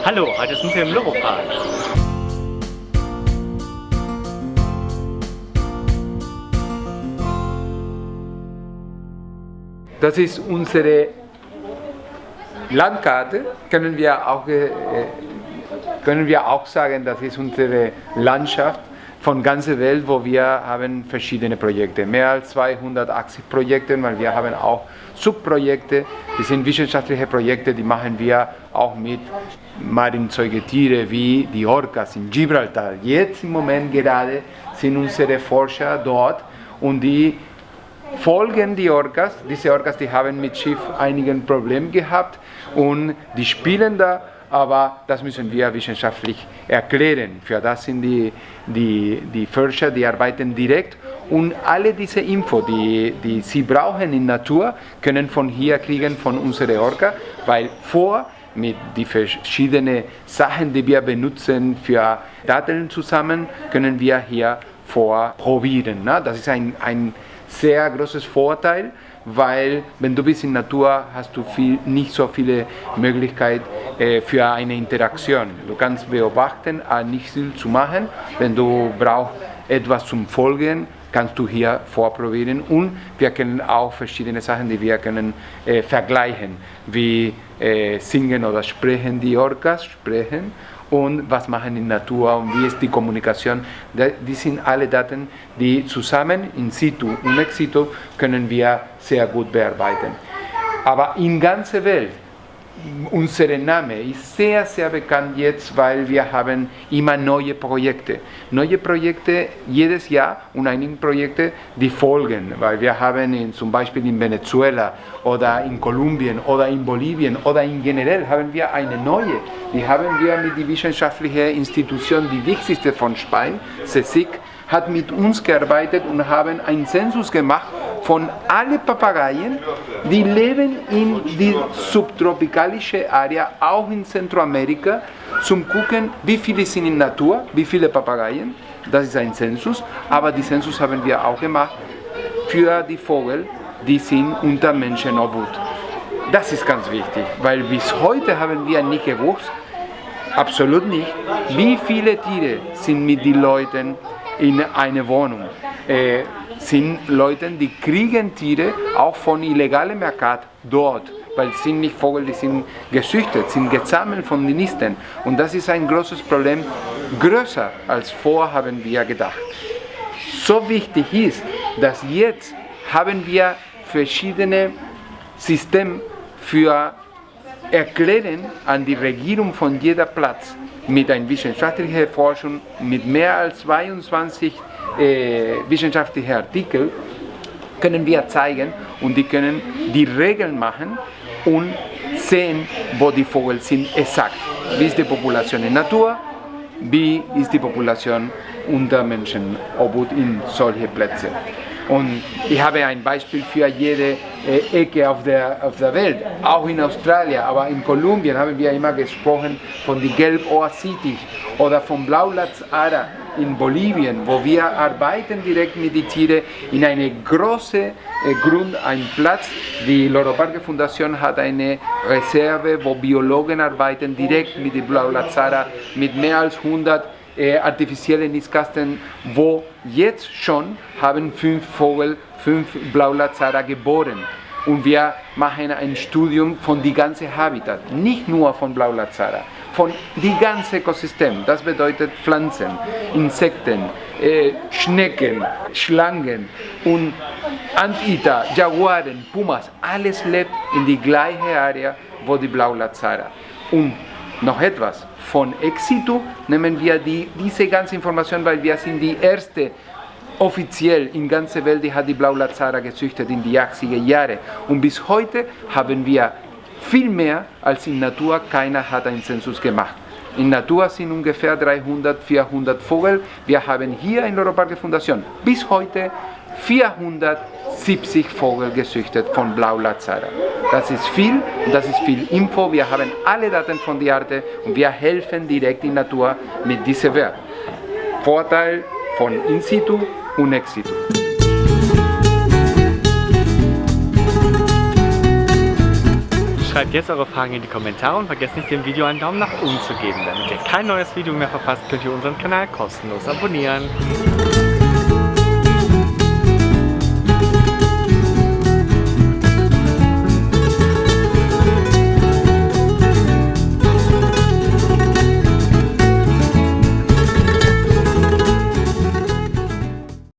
Hallo, heute sind wir im Loro-Park. Das ist unsere Landkarte, können wir auch sagen, das ist unsere Landschaft von ganzer Welt, wo wir haben verschiedene Projekte, mehr als 280 Projekte, weil wir haben auch Subprojekte, die sind wissenschaftliche Projekte, die machen wir auch mit Mariensäugetiere wie die Orcas in Gibraltar. Jetzt im Moment gerade sind unsere Forscher dort und die folgen die Orcas. Diese Orcas, die haben mit Schiff einigen Probleme gehabt und die spielen da, aber das müssen wir wissenschaftlich erklären. Für das sind die Forscher, die arbeiten direkt und alle diese Info, die sie brauchen in Natur, können von hier kriegen, von unserer Orca, weil mit den verschiedenen Sachen, die wir benutzen für Daten zusammen, können wir hier vorprobieren. Das ist ein sehr großes Vorteil, weil wenn du bist in Natur, hast du nicht so viele Möglichkeiten für eine Interaktion. Du kannst beobachten, nicht viel zu machen. Wenn du brauchst etwas zum Folgen, kannst du hier vorprobieren und wir können auch verschiedene Sachen, die wir können vergleichen, wie singen oder sprechen die Orcas, sprechen und was machen in Natur und wie ist die Kommunikation. Die sind alle Daten, die zusammen in situ und ex situ können wir sehr gut bearbeiten. Aber in ganzer Welt, unser Name ist sehr, sehr bekannt jetzt, weil wir haben immer neue Projekte. Neue Projekte jedes Jahr und einige Projekte, die folgen, weil wir haben zum Beispiel in Venezuela oder in Kolumbien oder in Bolivien oder in generell haben wir eine neue. Die haben wir mit der wissenschaftlichen Institution, die wichtigste von Spanien, CSIC, hat mit uns gearbeitet und haben einen Zensus gemacht von allen Papageien, die leben in die subtropikalische Area, auch in Zentralamerika, zum gucken, wie viele sind in Natur, wie viele Papageien. Das ist ein Zensus, aber die Zensus haben wir auch gemacht für die Vögel, die sind unter Menschenobhut. Das ist ganz wichtig, weil bis heute haben wir nicht gewusst, absolut nicht, wie viele Tiere sind mit den Leuten in einer Wohnung. Sind Leute, die kriegen Tiere auch von illegalen Märkten dort, weil es sind nicht Vögel, die sind gezüchtet, sind gesammelt von den Nisten. Und das ist ein großes Problem, größer als vorher haben wir gedacht. So wichtig ist, dass jetzt haben wir verschiedene Systeme für Erklären an die Regierung von jeder Platz mit einer wissenschaftlichen Forschung, mit mehr als 22 wissenschaftlichen Artikeln, können wir zeigen und die können die Regeln machen und sehen, wo die Vögel sind exakt. Wie ist die Population in Natur, wie ist die Population unter Menschenobhut in solchen Plätzen. Und ich habe ein Beispiel für jede Ecke auf der Welt, auch in Australien, aber in Kolumbien haben wir immer gesprochen von der Gelbohr-Sittich oder von Blaulatz-Ara in Bolivien, wo wir arbeiten direkt mit den Tieren in eine große ein Platz. Die Loro-Parque-Fundation hat eine Reserve, wo Biologen arbeiten direkt mit der Blaulatz-Ara, mit mehr als 100 artifizielle Nistkasten, wo jetzt schon haben 5 Blaulatz-Ara geboren. Und wir machen ein Studium von dem ganzen Habitat, nicht nur von Blaulatz-Ara, von dem ganzen Ökosystem. Das bedeutet Pflanzen, Insekten, Schnecken, Schlangen und Anteater, Jaguaren, Pumas, alles lebt in die gleiche Area, wo die Blaulatz-Ara. Und noch etwas, von ex situ nehmen wir diese ganze Information, weil wir sind die erste offiziell in ganzer Welt, die hat die Blaulatz-Ara gezüchtet in die 80er Jahre. Und bis heute haben wir viel mehr als in Natur, keiner hat einen Zensus gemacht. In Natur sind ungefähr 300, 400 Vögel. Wir haben hier in Loro-Parque-Fundation bis heute 470 Vögel gezüchtet von Blaulatz-Ara. Das ist viel Info. Wir haben alle Daten von der Art und wir helfen direkt in Natur mit diesem Wert. Vorteil von in situ und ex situ. Schreibt jetzt eure Fragen in die Kommentare und vergesst nicht, dem Video einen Daumen nach oben zu geben. Damit ihr kein neues Video mehr verpasst, könnt ihr unseren Kanal kostenlos abonnieren.